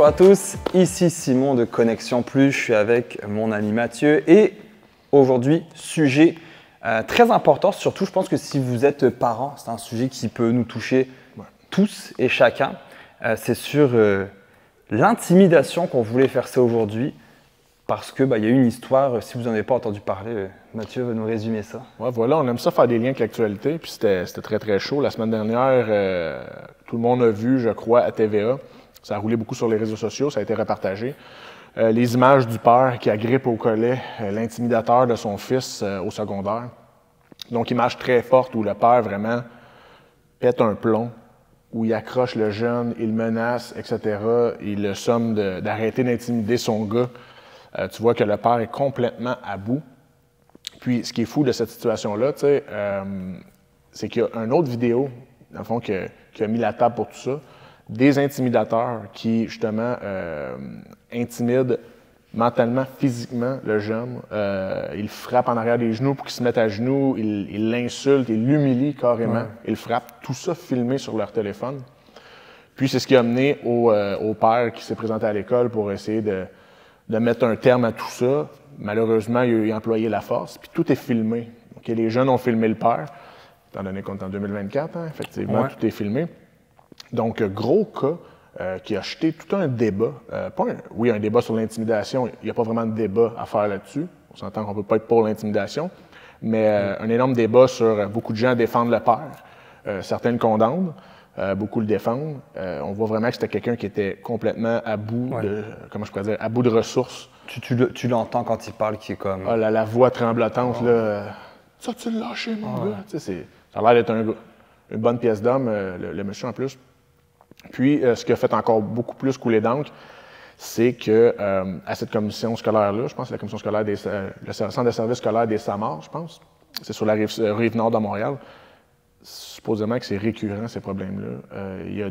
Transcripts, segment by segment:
Bonjour à tous, ici Simon de Connexion Plus, je suis avec mon ami Mathieu et aujourd'hui, sujet très important, surtout je pense que si vous êtes parents, c'est un sujet qui peut nous toucher tous et chacun. C'est sur l'intimidation qu'on voulait faire ça aujourd'hui parce qu'il y a eu une histoire, si vous n'en avez pas entendu parler, Mathieu va nous résumer ça. Ouais, voilà, on aime ça faire des liens avec l'actualité, puis c'était très très chaud. La semaine dernière, tout le monde a vu, je crois, à TVA. Ça a roulé beaucoup sur les réseaux sociaux, ça a été repartagé. Les images du père qui agrippe au collet l'intimidateur de son fils au secondaire. Donc, image très forte où le père vraiment pète un plomb, où il accroche le jeune, il menace, etc. Il le somme d'arrêter d'intimider son gars. Tu vois que le père est complètement à bout. Puis, ce qui est fou de cette situation-là, c'est qu'il y a une autre vidéo, dans le fond, qui a mis la table pour tout ça. Des intimidateurs qui, justement, intimident mentalement, physiquement le jeune. Ils frappent en arrière des genoux pour qu'il se mette à genoux. Ils l'insultent, ils l'humilient carrément. Ouais. Ils frappent. Tout ça filmé sur leur téléphone. Puis, c'est ce qui a amené au père qui s'est présenté à l'école pour essayer de mettre un terme à tout ça. Malheureusement, il a employé la force. Puis, tout est filmé. Donc, les jeunes ont filmé le père, étant donné qu'on est en 2024, effectivement, tout est filmé. Donc, gros cas qui a acheté tout un débat. Un débat sur l'intimidation. Il n'y a pas vraiment de débat à faire là-dessus. On s'entend qu'on ne peut pas être pour l'intimidation. Mais un énorme débat sur beaucoup de gens défendent le père. Certains le condamnent. Beaucoup le défendent. On voit vraiment que c'était quelqu'un qui était complètement à bout à bout de ressources. Tu l'entends quand il parle, qui est comme... Ah, la voix tremblotante, là. Ça, tu l'as lâché, mon gars. Ça a l'air d'être une bonne pièce d'homme, le monsieur en plus. Puis, ce qui a fait encore beaucoup plus couler d'encre, c'est que à cette commission scolaire-là, je pense que c'est la commission scolaire le centre de service scolaire des Samars, je pense, c'est sur la rive nord de Montréal, supposément que c'est récurrent, ces problèmes-là. Il y a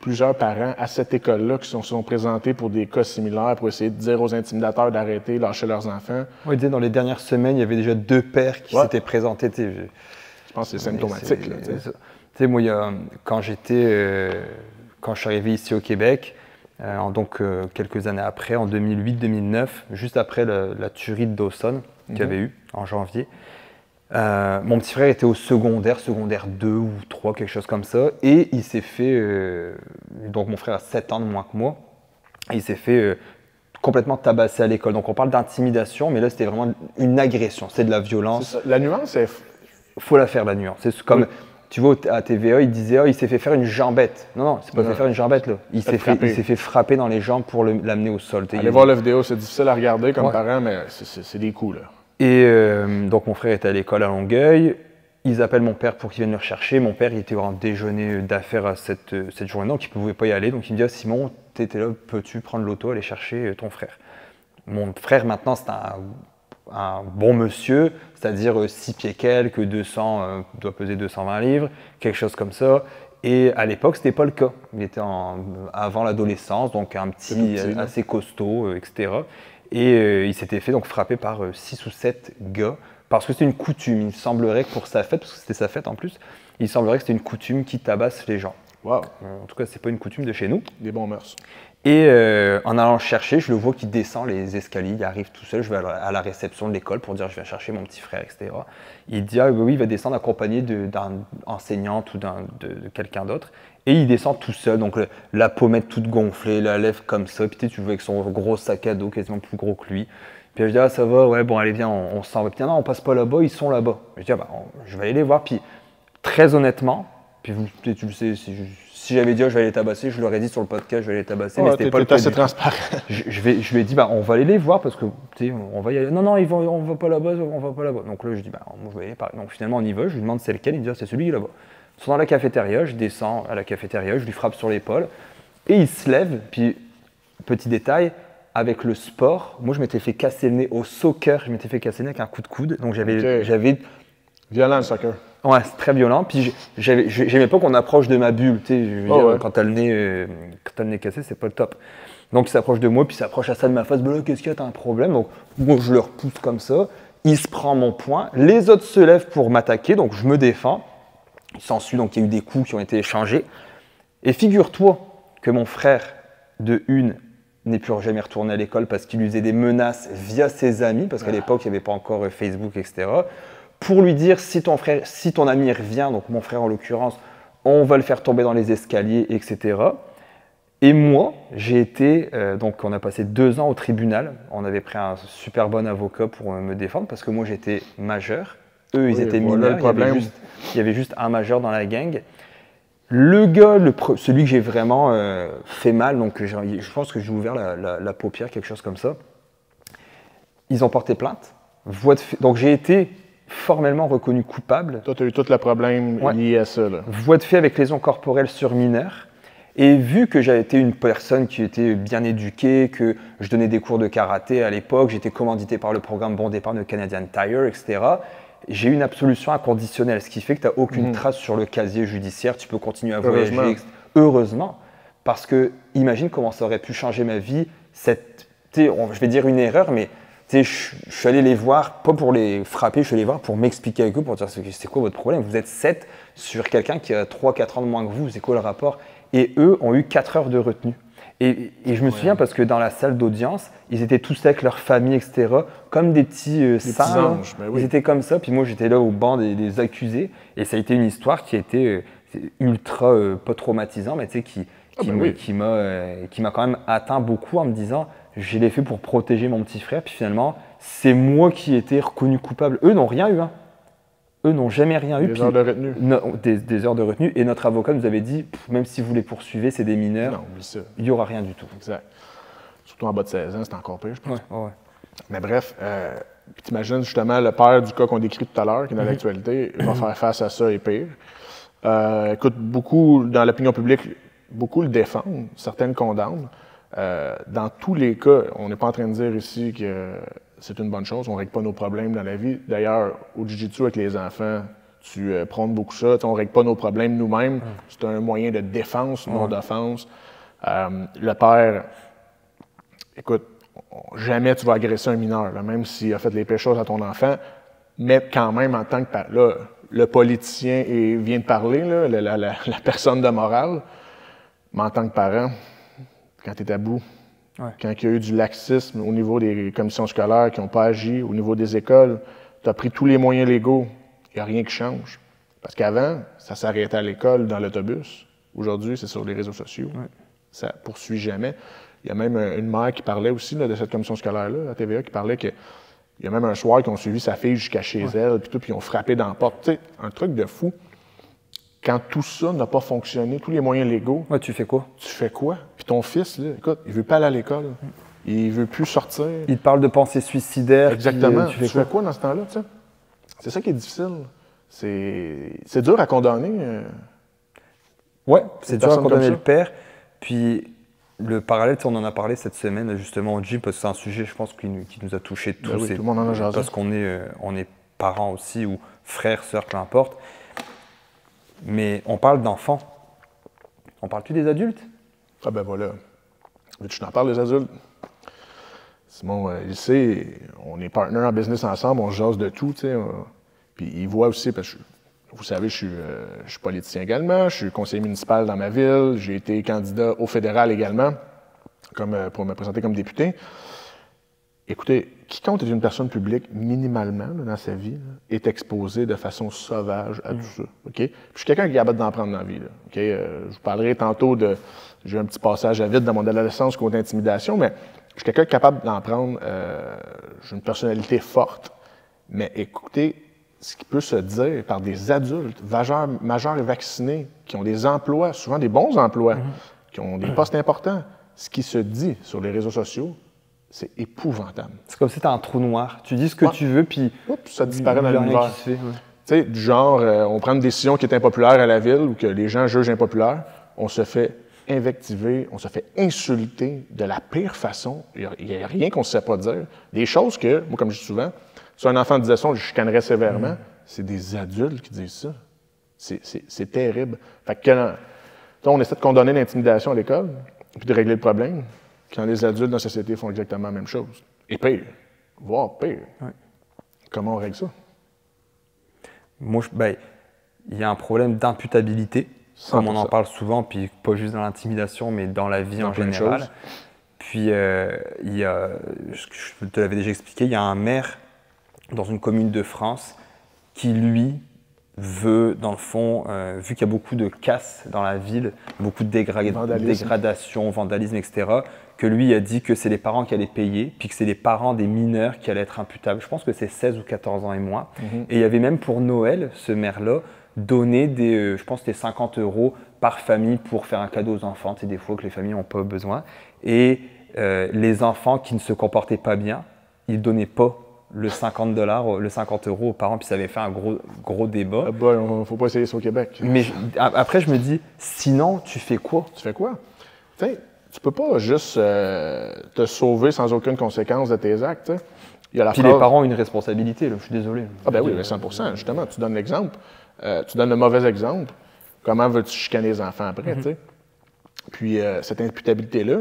plusieurs parents à cette école-là qui se sont présentés pour des cas similaires pour essayer de dire aux intimidateurs d'arrêter, lâcher leurs enfants. Oui, dans les dernières semaines, il y avait déjà 2 pères qui s'étaient présentés. Je pense que c'est symptomatique. Moi, quand je suis arrivé ici au Québec, quelques années après, en 2008-2009, juste après la tuerie de Dawson qu'il y avait eu en janvier, mon petit frère était au secondaire 2 ou 3, quelque chose comme ça, et il s'est fait, donc mon frère a 7 ans de moins que moi, et il s'est fait complètement tabasser à l'école. Donc on parle d'intimidation, mais là c'était vraiment une agression, c'est de la violence. La nuance, c'est... Faut la faire, la nuance. C'est comme... Oui. Tu vois, à TVA, il disait il s'est fait faire une jambette. Non, c'est pas fait faire une jambette, là. Il s'est fait frapper dans les jambes pour l'amener au sol. Allez voir la vidéo, c'est difficile à regarder comme parent, mais c'est des coups, là. Et donc, mon frère était à l'école à Longueuil. Ils appellent mon père pour qu'il vienne le rechercher. Mon père, il était en déjeuner d'affaires à cette journée, donc il ne pouvait pas y aller. Donc, il me dit Simon, tu étais là, peux-tu prendre l'auto, aller chercher ton frère? Mon frère, maintenant, c'est un bon monsieur, c'est-à-dire 6 pieds quelques, doit peser 220 livres, quelque chose comme ça. Et à l'époque, ce n'était pas le cas. Il était avant l'adolescence, donc un petit assez costaud, etc. Et il s'était fait donc frapper par 6 ou 7 gars, parce que c'était une coutume. Il semblerait que pour sa fête, parce que c'était sa fête en plus, il semblerait que c'était une coutume qui tabasse les gens. Wow. En tout cas, ce n'est pas une coutume de chez nous. Des bons mœurs. Et en allant le chercher, je le vois qui descend les escaliers, il arrive tout seul, je vais à la réception de l'école pour dire je viens chercher mon petit frère, etc. Il dit oui, il va descendre accompagné d'un enseignante ou de quelqu'un d'autre. Et il descend tout seul, donc la pommette toute gonflée, la lèvre comme ça, puis tu le vois avec son gros sac à dos quasiment plus gros que lui. Puis je dis ça va, ouais, bon allez viens, on s'en va. Puis non, on passe pas là-bas, ils sont là-bas. Je dis je vais aller les voir, puis très honnêtement, puis tu le sais, si j'avais dit je vais aller les tabasser, je l'aurais dit sur le podcast, je vais aller les tabasser, mais c'était pas le cas. Assez transparent. Je lui ai dit on va aller les voir parce que on va y aller. Non, on va pas là-bas, on va pas là-bas. Donc là je dis moi je vais aller par... Donc finalement on y va, je lui demande c'est lequel, il me dit c'est celui qui est là-bas. Ils sont dans la cafétéria, je descends à la cafétéria, je lui frappe sur l'épaule et il se lève. Puis petit détail, avec le sport, moi je m'étais fait casser le nez au soccer, je m'étais fait casser le nez avec un coup de coude, donc j'avais violent le soccer. Ouais, c'est très violent. Puis j'aimais pas qu'on approche de ma bulle. Quand t'as le nez cassé, c'est pas le top. Donc il s'approche de moi, puis il s'approche à ça de ma face. Qu'est-ce qu'il y a, t'as un problème? Donc moi je le repousse comme ça. Il se prend mon poing. Les autres se lèvent pour m'attaquer, donc je me défends. Il s'ensuit, donc il y a eu des coups qui ont été échangés. Et figure-toi que mon frère, de une, n'est plus jamais retourné à l'école parce qu'il lui faisait des menaces via ses amis, parce qu'à l'époque, il n'y avait pas encore Facebook, etc., pour lui dire si ton ami revient, donc mon frère en l'occurrence, on va le faire tomber dans les escaliers, etc. Et moi, j'ai été, donc on a passé 2 ans au tribunal. On avait pris un super bon avocat pour me défendre parce que moi j'étais majeur. Eux, ils étaient mineurs. Il y avait juste un majeur dans la gang. Le gars, celui que j'ai vraiment fait mal, donc je pense que j'ai ouvert la paupière, quelque chose comme ça. Ils ont porté plainte. Donc j'ai été formellement reconnu coupable. Toi, tu as eu tout le problème lié à ça. Là. Voie de fait avec lésion corporelle sur mineur. Et vu que j'avais été une personne qui était bien éduquée, que je donnais des cours de karaté à l'époque, j'étais commandité par le programme Bon Départ de Canadian Tire, etc., j'ai eu une absolution inconditionnelle, ce qui fait que tu n'as aucune trace sur le casier judiciaire, tu peux continuer à voyager. Heureusement, parce que imagine comment ça aurait pu changer ma vie. Je vais dire une erreur, mais je suis allé les voir, pas pour les frapper, je suis allé les voir pour m'expliquer avec eux, pour dire c'est quoi votre problème. Vous êtes 7 sur quelqu'un qui a 3-4 ans de moins que vous, c'est quoi le rapport? Et eux ont eu 4 heures de retenue. Et je me souviens parce que dans la salle d'audience, ils étaient tous avec leur famille, etc., comme des petits singes. Ils étaient comme ça, puis moi j'étais là au banc des accusés. Et ça a été une histoire qui a été ultra, pas traumatisante, mais tu sais, qui m'a quand même atteint beaucoup en me disant je l'ai fait pour protéger mon petit frère, puis finalement, c'est moi qui ai été reconnu coupable. Eux n'ont rien eu, hein. Eux n'ont jamais rien eu. Des heures de retenue. Des heures de retenue. Et notre avocat nous avait dit, même si vous les poursuivez, c'est des mineurs, il n'y aura rien du tout. Exact. Surtout en bas de 16 ans, c'est encore pire, je pense. Ouais. Mais bref, tu imagines justement le père du cas qu'on décrit tout à l'heure, qui est dans l'actualité, va faire face à ça et pire. Écoute, beaucoup, dans l'opinion publique, beaucoup le défendent, certains le condamnent. Dans tous les cas, on n'est pas en train de dire ici que c'est une bonne chose, on ne règle pas nos problèmes dans la vie. D'ailleurs, au Jiu-Jitsu avec les enfants, tu prônes beaucoup ça, on ne règle pas nos problèmes nous-mêmes, c'est un moyen de défense, non d'offense. Le père, écoute, jamais tu vas agresser un mineur, là, même s'il a fait les pires choses à ton enfant, mais quand même en tant que père, là, le politicien vient de parler, là, la personne de morale, mais en tant que parent, quand tu es à bout, quand il y a eu du laxisme au niveau des commissions scolaires qui n'ont pas agi, au niveau des écoles, tu as pris tous les moyens légaux, il n'y a rien qui change. Parce qu'avant, ça s'arrêtait à l'école, dans l'autobus. Aujourd'hui, c'est sur les réseaux sociaux. Ça ne poursuit jamais. Il y a même une mère qui parlait aussi là, de cette commission scolaire-là, à TVA, qui parlait qu'il y a même un soir qu'ils ont suivi sa fille jusqu'à chez elle, puis ils ont frappé dans la porte. Tu sais, un truc de fou. Quand tout ça n'a pas fonctionné, tous les moyens légaux... tu fais quoi? Tu fais quoi? Puis ton fils, là, écoute, il veut pas aller à l'école. Il veut plus sortir. Il te parle de pensée suicidaire. Exactement. Tu fais quoi dans ce temps-là, tu sais? C'est ça qui est difficile. C'est dur à condamner. C'est dur à condamner le père. Puis le parallèle, on en a parlé cette semaine justement au gym, parce que c'est un sujet, je pense, qui nous a touchés tous. Tout le monde en a jasé. Parce qu'on est parents aussi, ou frères, sœurs, peu importe. Mais on parle d'enfants. On parle-tu des adultes? Ah ben voilà. Tu t'en parles des adultes? Simon, il sait, on est partenaires en business ensemble, on jase de tout, tu sais. Puis il voit aussi, parce que vous savez, je suis politicien également, je suis conseiller municipal dans ma ville, j'ai été candidat au fédéral également, pour me présenter comme député. Écoutez, quiconque est une personne publique, minimalement, là, dans sa vie, là, est exposé de façon sauvage à tout ça. Okay? Puis je suis quelqu'un qui est capable d'en prendre dans la vie. Là, okay? Je vous parlerai tantôt de... J'ai eu un petit passage à vide dans mon adolescence contre intimidation, mais je suis quelqu'un qui est capable d'en prendre. J'ai une personnalité forte. Mais écoutez, ce qui peut se dire par des adultes, majeurs et vaccinés, qui ont des emplois, souvent des bons emplois, qui ont des postes importants, ce qui se dit sur les réseaux sociaux, c'est épouvantable. C'est comme si tu as un trou noir. Tu dis ce que tu veux, puis ça disparaît dans l'univers. Tu sais, du genre, on prend une décision qui est impopulaire à la ville ou que les gens jugent impopulaire, on se fait invectiver, on se fait insulter de la pire façon. Il n'y a rien qu'on ne sait pas dire. Des choses que, moi, comme je dis souvent, si un enfant disait ça, je chicanerais sévèrement. C'est des adultes qui disent ça. C'est terrible. Fait que on essaie de condamner l'intimidation à l'école, puis de régler le problème, quand les adultes dans la société font exactement la même chose. Et pire, voire pire. Comment on règle ça? Moi, il y a un problème d'imputabilité, comme on en parle souvent, puis pas juste dans l'intimidation, mais dans la vie en général. Puis, il y a, je te l'avais déjà expliqué, il y a un maire dans une commune de France qui, lui, veut, dans le fond, vu qu'il y a beaucoup de casse dans la ville, beaucoup de dégradation, vandalisme, etc., que lui a dit que c'est les parents qui allaient payer, puis que c'est les parents des mineurs qui allaient être imputables. Je pense que c'est 16 ou 14 ans et moins. Et il y avait même pour Noël, ce maire-là, donné des, je pense que c'était 50 € par famille pour faire un cadeau aux enfants, des fois que les familles n'ont pas besoin. Et les enfants qui ne se comportaient pas bien, ils ne donnaient pas le 50 € aux parents, puis ça avait fait un gros débat. Ah bah, faut pas essayer ça au Québec. Mais après, je me dis, sinon, tu fais quoi? Tu fais quoi? Tu sais, tu peux pas juste te sauver sans aucune conséquence de tes actes. T'sais. Il y a la puis phrase... les parents ont une responsabilité, là, je suis désolé. Ah ben oui, 100%. Justement, tu donnes l'exemple. Tu donnes le mauvais exemple. Comment veux-tu chicaner les enfants après, tu sais? Puis cette imputabilité-là,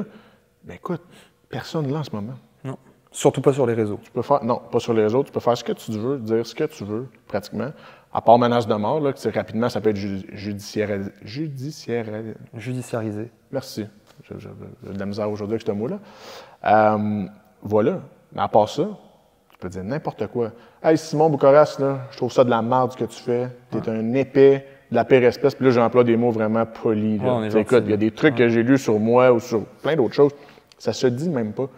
ben écoute, personne là en ce moment. Non. Surtout pas sur les réseaux. Tu peux faire, non, pas sur les réseaux. Tu peux faire ce que tu veux, dire ce que tu veux, pratiquement. À part menace de mort, là, que rapidement, ça peut être judiciarisé. Merci. J'ai de la misère aujourd'hui avec ce mot-là. Voilà. Mais à part ça, tu peux dire n'importe quoi. Hey, Simon Boucaras, là, je trouve ça de la merde ce que tu fais. T'es un épais, de la pire espèce. Puis là, j'emploie des mots vraiment polis. Là. Écoute, il y a des trucs que j'ai lus sur moi ou sur plein d'autres choses. Ça se dit même pas.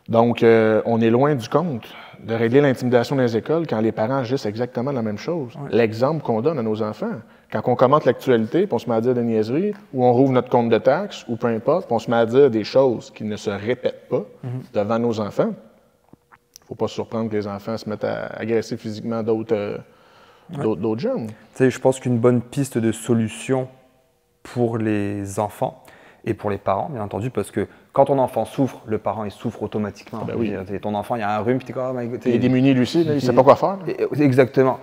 Donc, on est loin du compte de régler l'intimidation dans les écoles quand les parents agissent exactement la même chose. Ouais. L'exemple qu'on donne à nos enfants. Quand on commente l'actualité, puis on se met à dire des niaiseries, ou on rouvre notre compte de taxes, ou peu importe, puis on se met à dire des choses qui ne se répètent pas devant nos enfants, il ne faut pas se surprendre que les enfants se mettent à agresser physiquement d'autres jeunes. Tu sais, je pense qu'une bonne piste de solution pour les enfants et pour les parents, bien entendu, parce que quand ton enfant souffre, le parent, il souffre automatiquement. Ben oui. Ton enfant, il y a un rhume, puis t'es comme, oh my God, il est démuni, lui aussi, il ne sait pas quoi faire. Exactement.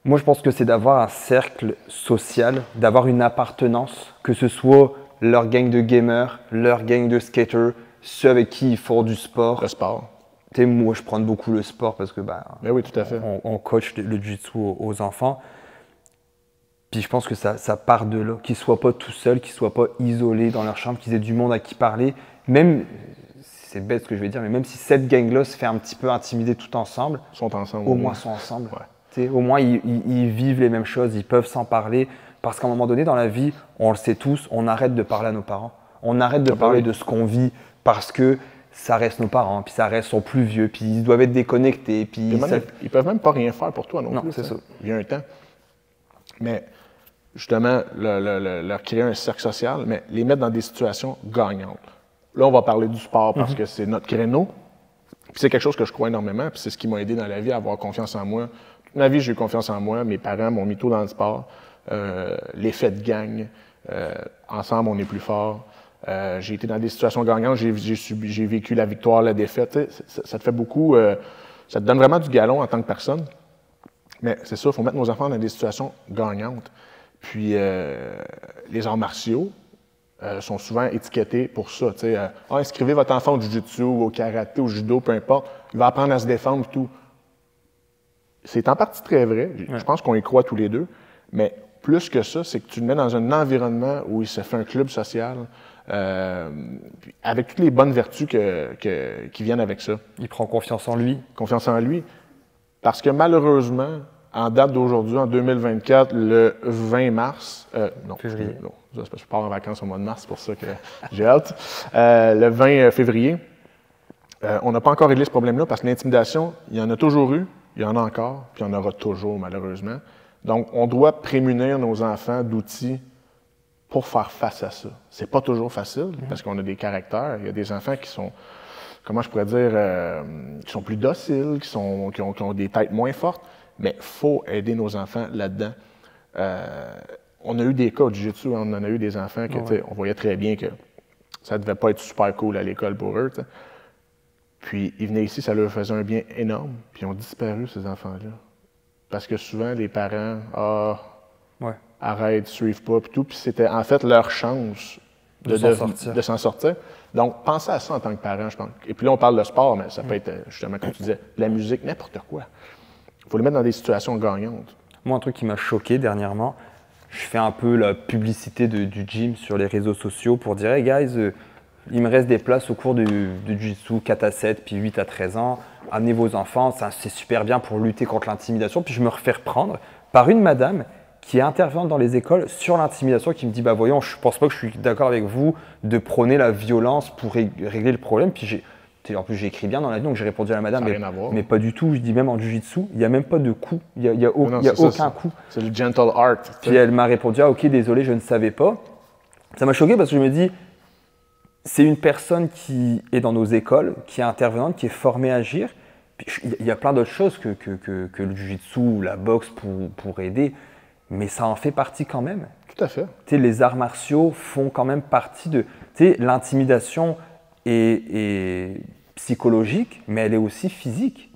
Moi, je pense que c'est d'avoir un cercle social, d'avoir une appartenance, que ce soit leur gang de gamers, leur gang de skaters, ceux avec qui ils font du sport. Le sport. Tu sais, moi, je prends beaucoup le sport parce que ben oui, tout à fait. On coach le jiu-jitsu aux enfants. Puis je pense que ça part de là, qu'ils ne soient pas tout seuls, qu'ils ne soient pas isolés dans leur chambre, qu'ils aient du monde à qui parler. Même, c'est bête ce que je vais dire, mais même si cette gang-là se fait un petit peu intimider tout ensemble, sont ensemble, au moins sont ensemble. Ouais. Au moins, ils vivent les mêmes choses, ils peuvent s'en parler. Parce qu'à un moment donné, dans la vie, on le sait tous, on arrête de parler à nos parents. On arrête de parler de ce qu'on vit parce que ça reste nos parents, puis ça reste son plus vieux, puis ils doivent être déconnectés. Puis ils peuvent même pas rien faire pour toi non plus. Non, c'est ça. Il y a un temps. Mais justement, leur créer un cercle social, mais les mettre dans des situations gagnantes. Là, on va parler du sport parce que c'est notre créneau. Puis c'est quelque chose que je crois énormément, puis c'est ce qui m'a aidé dans la vie à avoir confiance en moi. Toute ma vie, j'ai eu confiance en moi. Mes parents m'ont mis tout dans le sport. L'effet de gang. Ensemble, on est plus fort. J'ai été dans des situations gagnantes. J'ai vécu la victoire, la défaite. Ça te fait beaucoup. Ça te donne vraiment du galon en tant que personne. Mais c'est ça, il faut mettre nos enfants dans des situations gagnantes. Puis les arts martiaux sont souvent étiquetés pour ça. Inscrivez votre enfant au jiu-jitsu, au karaté, au judo, peu importe. Il va apprendre à se défendre et tout. C'est en partie très vrai. Je pense qu'on y croit tous les deux. Mais plus que ça, c'est que tu le mets dans un environnement où il se fait un club social avec toutes les bonnes vertus qui viennent avec ça. Il prend confiance en lui. Confiance en lui. Parce que malheureusement, en date d'aujourd'hui, en 2024, le 20 mars... février. Non, c'est parce que je pars en vacances au mois de mars, c'est pour ça que j'ai hâte. Le 20 février, on n'a pas encore réglé ce problème-là parce que l'intimidation, il y en a toujours eu, il y en a encore, puis il y en aura toujours, malheureusement. Donc, on doit prémunir nos enfants d'outils pour faire face à ça. C'est pas toujours facile parce qu'on a des caractères. Il y a des enfants qui sont, comment je pourrais dire, qui sont plus dociles, qui ont des têtes moins fortes, mais il faut aider nos enfants là-dedans. On a eu des cas au jiu-jitsu, on en a eu des enfants que, on voyait très bien que ça devait pas être super cool à l'école pour eux. T'sais. Puis, ils venaient ici, ça leur faisait un bien énorme, puis ils ont disparu, ces enfants-là. Parce que souvent, les parents, arrêtent, suivent pas, puis tout. Puis c'était en fait leur chance de s'en sortir. Donc, pensez à ça en tant que parent, je pense. Et puis là, on parle de sport, mais ça peut être, justement, comme tu disais, de la musique, n'importe quoi. Il faut les mettre dans des situations gagnantes. Moi, un truc qui m'a choqué dernièrement, je fais un peu la publicité du gym sur les réseaux sociaux pour dire « Hey guys, Il me reste des places au cours du Jiu-Jitsu 4 à 7, puis 8 à 13 ans. Amenez vos enfants, c'est super bien pour lutter contre l'intimidation. Puis je me refais reprendre par une madame qui est intervenante dans les écoles sur l'intimidation, qui me dit, bah voyons, je pense pas que je suis d'accord avec vous de prôner la violence pour régler le problème. Puis en plus, j'ai écrit bien dans la vie, donc j'ai répondu à la madame, mais pas du tout. Je dis même en Jiu-Jitsu, il n'y a même pas de coup, il n'y a aucun coup. C'est le gentle art. Puis elle m'a répondu, ah ok, désolé, je ne savais pas. Ça m'a choqué parce que je me dis, c'est une personne qui est dans nos écoles, qui est intervenante, qui est formée à agir. Il y a plein d'autres choses que le jiu-jitsu ou la boxe pour aider, mais ça en fait partie quand même. Tout à fait. Les arts martiaux font quand même partie de... L'intimidation est psychologique, mais elle est aussi physique.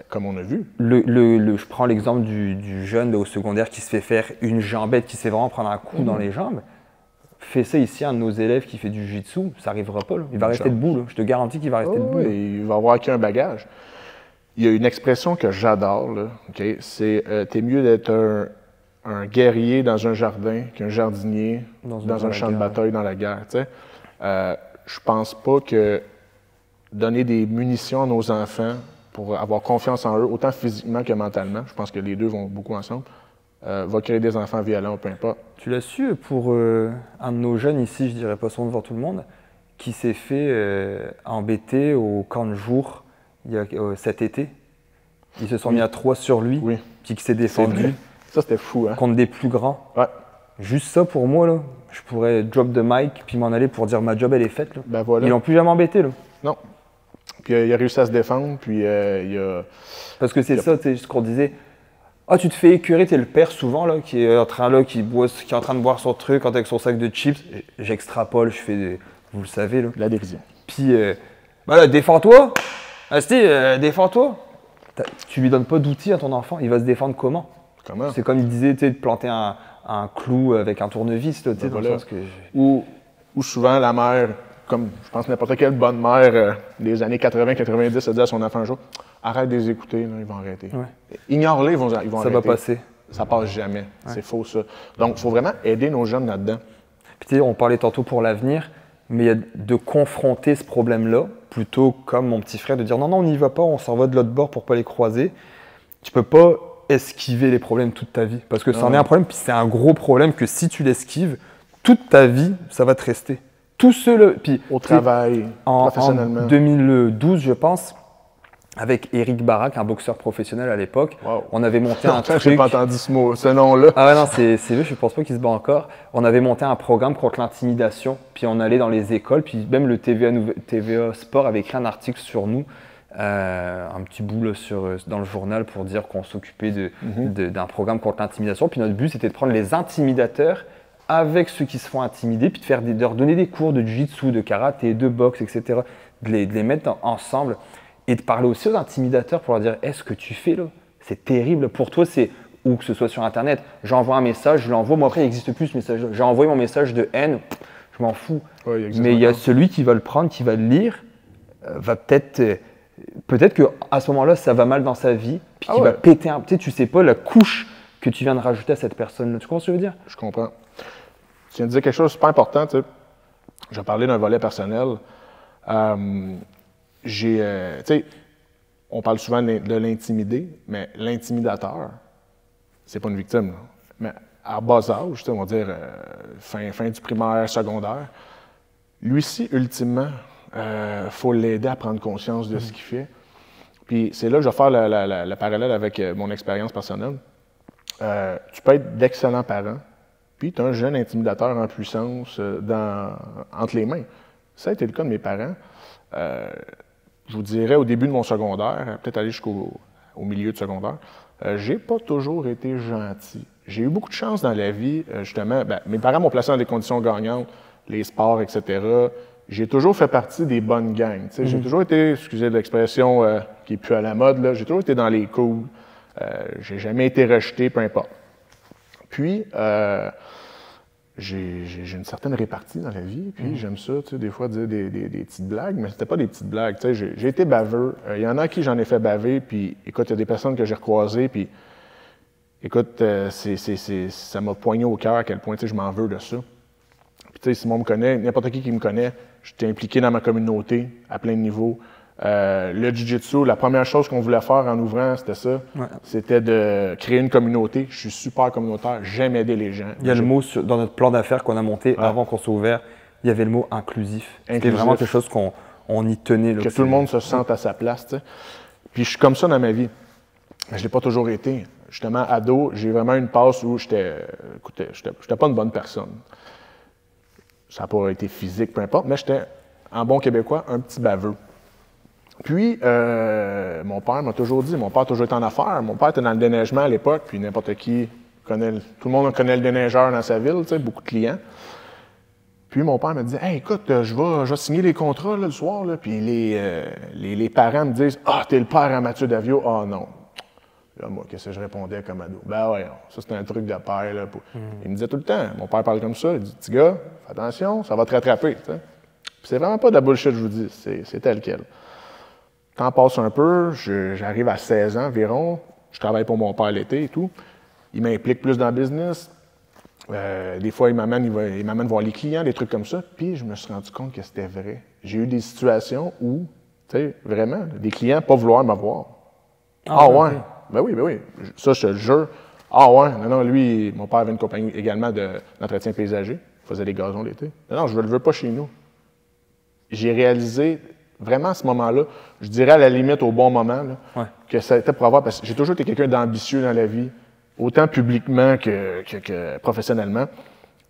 Comme on a vu. Je prends l'exemple du jeune au secondaire qui se fait faire une jambette, qui se fait vraiment prendre un coup dans les jambes. Fais ça ici, un de nos élèves qui fait du jiu-jitsu, ça n'arrivera pas. Là. Il va rester debout. Là. Je te garantis qu'il va rester debout. Il va avoir acquis un bagage. Il y a une expression que j'adore, okay? C'est t'es mieux d'être un guerrier dans un jardin qu'un jardinier dans un champ de bataille dans la guerre. Je pense pas que donner des munitions à nos enfants pour avoir confiance en eux, autant physiquement que mentalement, je pense que les deux vont beaucoup ensemble, va créer des enfants violents, peu importe. Tu l'as su pour un de nos jeunes ici, je dirais pas son nom devant tout le monde, qui s'est fait embêter au camp de jour cet été. Ils se sont mis à 3 sur lui, puis qui s'est défendu. Ça, c'était fou, hein? Contre des plus grands. Ouais. Juste ça, pour moi, là, je pourrais drop the mic, puis m'en aller pour dire ma job, elle est faite. Là. Ben voilà. Ils l'ont plus jamais embêté. Là. Non. Puis il a réussi à se défendre, puis il a... Parce que c'est ça, ce qu'on disait. Ah, tu te fais écœurer, t'es le père souvent, là, qui est en train de boire son truc avec son sac de chips. J'extrapole, je fais vous le savez, là. La dérision. Puis, bah là, défends-toi. Asti, défends-toi. Tu lui donnes pas d'outils à ton enfant, il va se défendre comment? Comment? C'est comme il disait, de planter un clou avec un tournevis, là, ben dans le sens que... Ou souvent, la mère, comme je pense n'importe quelle bonne mère des années 80-90, se dit à son enfant un jour, arrête de les écouter, là, ils vont arrêter. Ouais. Ignore-les, ils vont arrêter. Ça va passer. Ça passe jamais. Ouais. C'est faux, ça. Donc, il faut vraiment aider nos jeunes là-dedans. Puis, tu sais, on parlait tantôt pour l'avenir, mais il y a de confronter ce problème-là, plutôt comme mon petit frère, de dire non, on n'y va pas, on s'en va de l'autre bord pour pas les croiser. Tu peux pas esquiver les problèmes toute ta vie, parce que c'en est un problème, puis c'est un gros problème que si tu l'esquives, toute ta vie, ça va te rester. Tout seul, puis au travail, professionnellement. En 2012, je pense, avec Éric Barak, un boxeur professionnel à l'époque, on avait monté un truc... J'ai pas entendu ce nom-là. Ah ouais, non, c'est vieux, je pense pas qu'il se bat encore. On avait monté un programme contre l'intimidation, puis on allait dans les écoles, puis même le TVA Sport avait écrit un article sur nous, un petit bout là, dans le journal pour dire qu'on s'occupait d'un programme contre l'intimidation. Puis notre but, c'était de prendre les intimidateurs avec ceux qui se font intimider, puis de leur donner des cours de jiu-jitsu, de karaté, de boxe, etc. De les mettre ensemble et de parler aussi aux intimidateurs pour leur dire « ce que tu fais là, c'est terrible pour toi, ou que ce soit sur Internet, j'envoie un message, je l'envoie, moi après il n'existe plus ce message, j'ai envoyé mon message de haine, je m'en fous. Ouais, mais il y a celui qui va le prendre, qui va le lire, va peut-être qu'à ce moment-là, ça va mal dans sa vie, puis qu'il va péter tu sais pas la couche que tu viens de rajouter à cette personne-là. Tu comprends ce que je veux dire? Je comprends. Tu viens de dire quelque chose de super important, tu sais. Je vais parler d'un volet personnel. Tu sais, on parle souvent de l'intimider, mais l'intimidateur, c'est pas une victime. Là. Mais à bas âge, on va dire fin du primaire, secondaire, lui-ci, ultimement, faut l'aider à prendre conscience de ce qu'il fait. Puis c'est là que je vais faire le parallèle avec mon expérience personnelle. Tu peux être d'excellents parents, puis tu as un jeune intimidateur en puissance entre les mains. Ça a été le cas de mes parents. Je vous dirais, au début de mon secondaire, peut-être aller jusqu'au milieu de secondaire, j'ai pas toujours été gentil. J'ai eu beaucoup de chance dans la vie, justement. Mes parents m'ont placé dans des conditions gagnantes, les sports, etc. J'ai toujours fait partie des bonnes gangs. J'ai toujours été, excusez l'expression qui est plus à la mode, là, j'ai toujours été dans les coups. J'ai jamais été rejeté, peu importe. Puis, j'ai une certaine répartie dans la vie, puis j'aime ça, des fois dire des petites blagues, mais c'était pas des petites blagues, j'ai été baveux. Il y en a à qui j'en ai fait baver, puis écoute, il y a des personnes que j'ai recroisées, puis écoute, ça m'a poigné au cœur à quel point je m'en veux de ça. Puis sais, Simon me connaît, n'importe qui me connaît, j'étais impliqué dans ma communauté à plein de niveaux. Le jiu-jitsu, la première chose qu'on voulait faire en ouvrant, c'était ça. Ouais. C'était de créer une communauté. Je suis super communautaire, j'aime aider les gens. Il y a le mot dans notre plan d'affaires qu'on a monté avant qu'on soit ouvert, il y avait le mot inclusif. C'était vraiment quelque chose qu'on y tenait. Là, que tout le monde se sente à sa place. T'sais. Puis je suis comme ça dans ma vie. Mais je ne l'ai pas toujours été. Justement, ado, j'ai vraiment une passe où j'étais pas une bonne personne. Ça n'a pas été physique, peu importe, mais j'étais, en bon québécois, un petit baveux. Puis, mon père m'a toujours dit, mon père a toujours été en affaires. Mon père était dans le déneigement à l'époque, puis n'importe qui connaît, tout le monde connaît le déneigeur dans sa ville, tu sais, beaucoup de clients. Puis mon père me dit, hey, écoute, je vais signer les contrats là, le soir, là, puis les parents me disent, ah, t'es le père à Mathieu Davio. Ah non. Là, moi, qu'est-ce que je répondais comme ado? Ben ouais, ça c'est un truc de père. Là, Il me disait tout le temps, mon père parle comme ça, il dit, petit gars, fais attention, ça va te rattraper. Puis c'est vraiment pas de la bullshit, je vous dis, c'est tel quel. Le temps passe un peu, j'arrive à 16 ans environ, je travaille pour mon père l'été et tout. Il m'implique plus dans le business. Des fois, il m'amène voir les clients, des trucs comme ça. Puis je me suis rendu compte que c'était vrai. J'ai eu des situations où, tu sais, vraiment, des clients pas vouloir m'avoir. Ah ouais? Okay. Ben oui. Ça, je te le jure. Ah ouais? Non, lui, mon père avait une compagnie également d'entretien paysager. Il faisait des gazons l'été. Non, je ne le veux pas chez nous. J'ai réalisé, vraiment à ce moment-là, je dirais à la limite au bon moment, là, que ça était pour avoir, parce que j'ai toujours été quelqu'un d'ambitieux dans la vie, autant publiquement que professionnellement.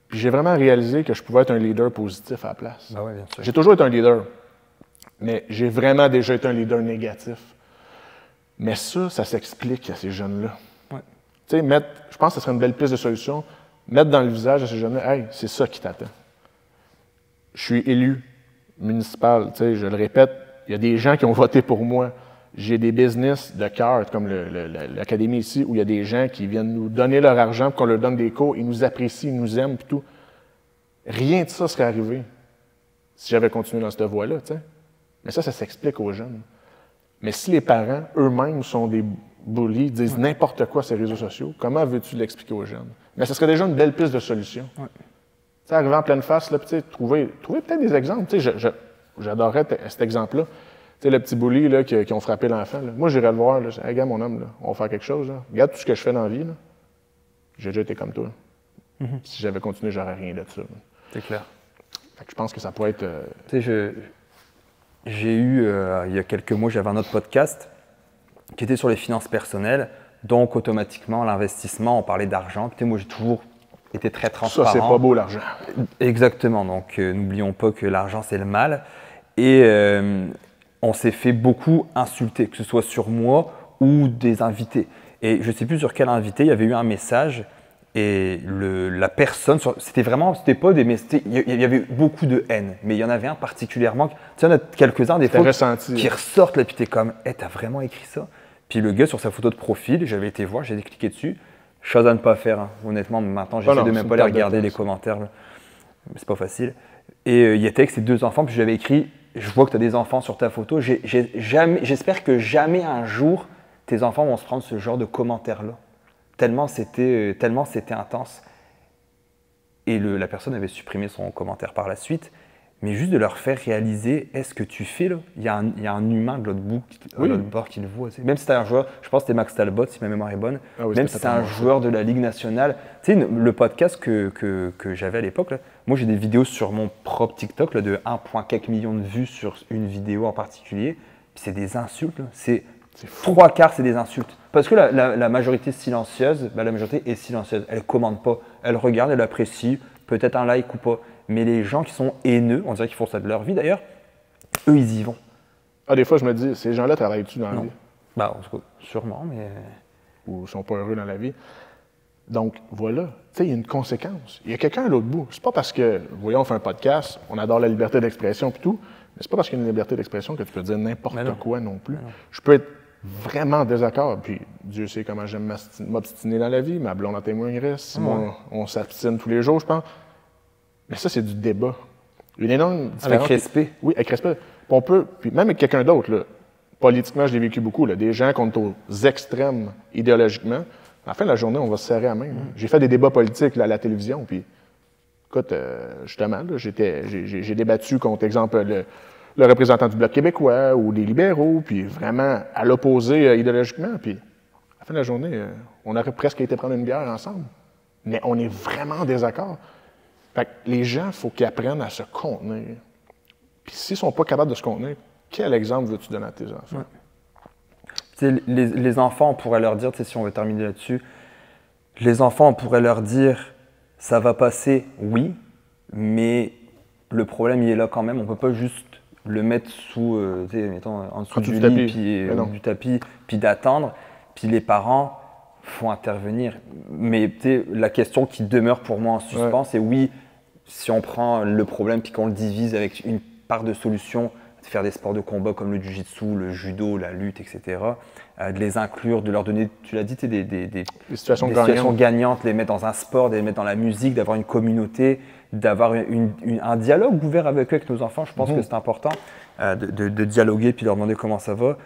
Puis j'ai vraiment réalisé que je pouvais être un leader positif à la place. Ben oui, bien sûr. J'ai toujours été un leader, mais j'ai vraiment déjà été un leader négatif. Mais ça s'explique à ces jeunes-là. Ouais. Tu sais, je pense que ce serait une belle piste de solution, mettre dans le visage à ces jeunes-là, hey, c'est ça qui t'attend. Je suis élu municipal, tu sais, je le répète, il y a des gens qui ont voté pour moi. J'ai des business de cœur, comme l'académie ici, où il y a des gens qui viennent nous donner leur argent pour qu'on leur donne des cours, ils nous apprécient, ils nous aiment, puis tout. Rien de ça serait arrivé si j'avais continué dans cette voie-là, tu sais. Mais ça s'explique aux jeunes. Mais si les parents, eux-mêmes, sont des bullies, disent n'importe quoi sur les réseaux sociaux, comment veux-tu l'expliquer aux jeunes? Mais ce serait déjà une belle piste de solution. Ouais. Tu sais, arriver en pleine face, là, trouver peut-être des exemples. Tu sais, j'adorerais cet exemple-là. Tu sais, le petit bully là, qui ont frappé l'enfant. Là. Moi, j'irais le voir. Là, hey, gars, mon homme, là, on va faire quelque chose. Là. Regarde tout ce que je fais dans la vie. Là. J'ai déjà été comme toi. Mm-hmm. Si j'avais continué, j'aurais rien de ça. Là. C'est clair. Fait que je pense que ça pourrait être... Tu sais, j'ai eu, il y a quelques mois, j'avais un autre podcast qui était sur les finances personnelles. Donc, automatiquement, l'investissement, on parlait d'argent. Puis, moi, j'ai toujours été très transparent. Ça, c'est pas beau, l'argent. Exactement. Donc, n'oublions pas que l'argent, c'est le mal. Et on s'est fait beaucoup insulter, que ce soit sur moi ou des invités. Et je ne sais plus sur quel invité, il y avait eu un message et la personne, c'était pas des messages, il y avait beaucoup de haine, mais il y en avait un particulièrement, tu sais, il y en a quelques-uns des fois qui ressortent là, puis t'es comme, hey, t'as vraiment écrit ça? Puis le gars sur sa photo de profil, j'avais été voir, j'ai cliqué dessus, chose à ne pas faire, hein. Honnêtement, maintenant j'essaie de même pas aller regarder les commentaires, là. C'est pas facile. Et il était avec ses 2 enfants, puis j'avais écrit, je vois que tu as des enfants sur ta photo, j'espère que jamais un jour tes enfants vont se prendre ce genre de commentaires-là. Tellement c'était intense. Et la personne avait supprimé son commentaire par la suite, mais juste de leur faire réaliser, est-ce que tu fais là? Il y a un humain de l'autre bord qui le voit. Même si c'est un joueur, je pense que c'était Max Talbot, si ma mémoire est bonne, même si c'est un joueur de la Ligue nationale. Tu sais, le podcast que j'avais à l'époque, là, moi j'ai des vidéos sur mon propre TikTok là, de 1,4 million de vues sur une vidéo en particulier. Puis c'est des insultes. C'est 3/4, c'est des insultes. Parce que la majorité silencieuse, la majorité est silencieuse. Elle ne commande pas. Elle regarde, elle apprécie, peut-être un like ou pas. Mais les gens qui sont haineux, on dirait qu'ils font ça de leur vie d'ailleurs, eux, ils y vont. Ah, des fois, je me dis, ces gens-là travaillent-tu dans la vie? Bah, sûrement, mais... Ou ils sont pas heureux dans la vie. Donc, voilà. Tu sais, il y a une conséquence. Il y a quelqu'un à l'autre bout. C'est pas parce que, voyons, on fait un podcast, on adore la liberté d'expression et tout, mais c'est pas parce qu'il y a une liberté d'expression que tu peux dire n'importe quoi non plus. Je peux être vraiment en désaccord, puis Dieu sait comment j'aime m'obstiner dans la vie, ma blonde en témoignerait, Simon, on s'abstine tous les jours, je pense. Mais ça, c'est du débat. Une énorme différence. Avec respect. Oui, avec respect. On peut, puis même avec quelqu'un d'autre, là, politiquement, je l'ai vécu beaucoup, là, des gens qui sont aux extrêmes idéologiquement. À la fin de la journée, on va se serrer la main. J'ai fait des débats politiques là, à la télévision, puis Écoute, justement, j'ai débattu contre, exemple, le représentant du Bloc québécois ou des libéraux, puis vraiment à l'opposé idéologiquement. Puis, à la fin de la journée, on aurait presque été prendre une bière ensemble. Mais on est vraiment en désaccord. Fait que les gens, il faut qu'ils apprennent à se contenir. Puis s'ils ne sont pas capables de se contenir, quel exemple veux-tu donner à tes enfants? Ouais. Les enfants, on pourrait leur dire, si on veut terminer là-dessus, les enfants, on pourrait leur dire, ça va passer, oui, mais le problème, il est là quand même. On ne peut pas juste le mettre sous, mettons, en dessous du lit, puis, du tapis, puis d'attendre. Puis les parents faut intervenir. Mais la question qui demeure pour moi en suspens, c'est oui, si on prend le problème puis qu'on le divise avec une part de solution, de faire des sports de combat comme le jiu-jitsu, le judo, la lutte, etc., de les inclure, de leur donner, tu l'as dit, des situations gagnantes, les mettre dans un sport, de les mettre dans la musique, d'avoir une communauté, d'avoir un dialogue ouvert avec eux, avec nos enfants. Je pense que c'est important de dialoguer puis leur demander comment ça va.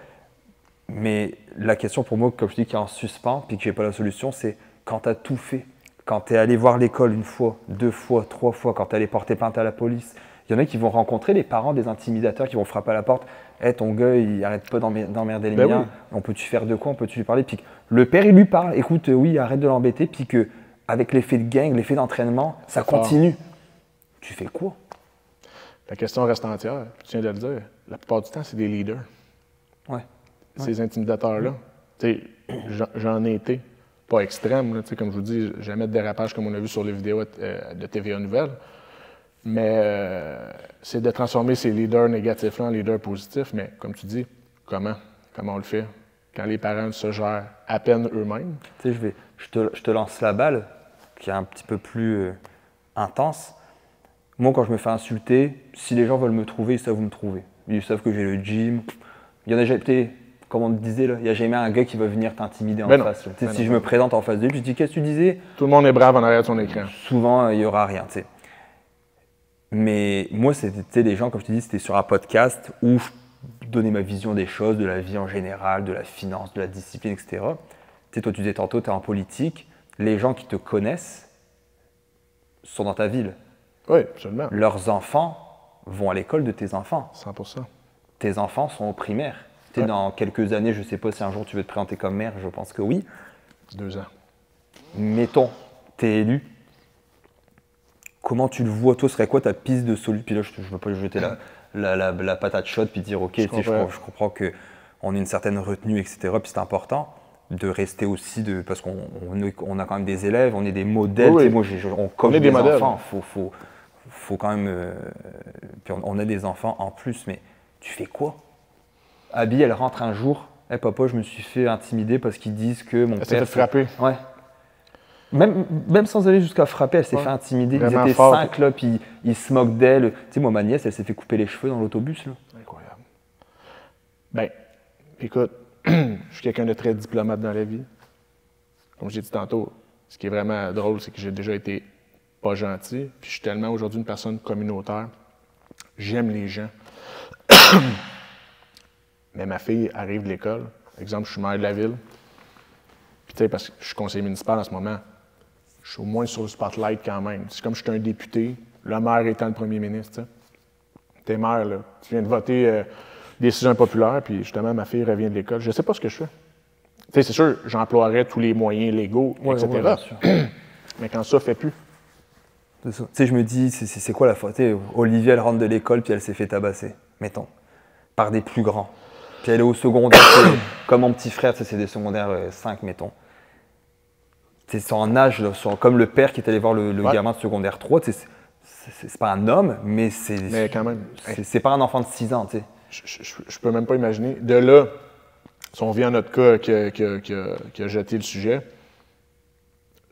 Mais la question pour moi, comme je dis, qui est en suspens, puis que je n'ai pas la solution, c'est quand tu as tout fait, quand tu es allé voir l'école une fois, 2 fois, 3 fois, quand tu es allé porter plainte à la police, il y en a qui vont rencontrer les parents des intimidateurs qui vont frapper à la porte. Hey, ton gars, il arrête pas d'emmerder les miens, on peut-tu faire de quoi, on peut-tu lui parler? Puis le père, il lui parle, écoute, oui, arrête de l'embêter, puis qu'avec l'effet de gang, l'effet d'entraînement, ça continue. Tu fais quoi? La question reste entière, tu viens de le dire. La plupart du temps, c'est des leaders. Ouais. Ces intimidateurs-là. J'en ai été. Pas extrême, là, comme je vous dis, jamais de dérapage comme on a vu sur les vidéos de TVA Nouvelles. Mais c'est de transformer ces leaders négatifs-là en leaders positifs. Mais comme tu dis, comment on le fait? Quand les parents se gèrent à peine eux-mêmes. Je te lance la balle, qui est un petit peu plus intense. Moi, quand je me fais insulter, si les gens veulent me trouver, ils savent où me trouver. Ils savent que j'ai le gym. Il y en a jamais, comme on te disait, il n'y a jamais un gars qui va venir t'intimider en face. Si je me présente en face de lui, je dis qu'est-ce que tu disais? Tout le monde est brave en arrière de son écran. Souvent, il n'y aura rien. T'sais. Mais moi, c'était des gens, comme je te dis, c'était sur un podcast où je donnais ma vision des choses, de la vie en général, de la finance, de la discipline, etc. Toi, tu disais tantôt, tu es en politique. Les gens qui te connaissent sont dans ta ville. Oui, absolument. Leurs enfants vont à l'école de tes enfants. 100%. Tes enfants sont au primaire. Ouais. Dans quelques années, je ne sais pas si un jour tu veux te présenter comme maire, je pense que oui. 2 ans. Mettons, tu es élu. Comment tu le vois? Toi, ce serait quoi ta piste de solution? Puis là, je ne veux pas jeter la patate chaude puis dire, OK, je comprends qu'on a une certaine retenue, etc. Puis c'est important de rester aussi, parce qu'on a quand même des élèves, on est des modèles. Oui. Moi, on coach des enfants. Faut quand même. Puis on a des enfants en plus, mais tu fais quoi? Abby, elle rentre un jour. Hey, papa, je me suis fait intimider parce qu'ils disent que mon père. Elle s'est fait frapper. Ouais. Même sans aller jusqu'à frapper, elle s'est fait intimider. Ils étaient 5 là, puis ils se moquent d'elle. Tu sais, moi, ma nièce, elle s'est fait couper les cheveux dans l'autobus. Là. Incroyable. Ben, écoute, je suis quelqu'un de très diplomate dans la vie. Comme j'ai dit tantôt, ce qui est vraiment drôle, c'est que j'ai déjà été pas gentil, puis je suis tellement aujourd'hui une personne communautaire. J'aime les gens. Mais ma fille arrive de l'école. Par exemple, je suis maire de la ville. Puis tu sais, parce que je suis conseiller municipal en ce moment, je suis au moins sur le spotlight quand même. C'est comme je suis un député, le maire étant le premier ministre. T'es maire, là. Tu viens de voter décision impopulaire, puis justement, ma fille revient de l'école. Je sais pas ce que je fais. Tu sais, c'est sûr, j'emploierais tous les moyens légaux, etc. Mais quand ça fait plus. C'est ça. Tu sais, je me dis, c'est quoi la faute? Olivia, elle rentre de l'école, puis elle s'est fait tabasser, mettons, par des plus grands. Puis elle est au secondaire, comme mon petit frère, c'est des secondaires 5, mettons. Ils sont en âge, là, comme le père qui est allé voir le gamin de secondaire 3. C'est pas un homme, mais mais quand même, c'est pas un enfant de 6 ans. Tu sais. Je peux même pas imaginer. De là, si on vient à notre cas qui a jeté le sujet,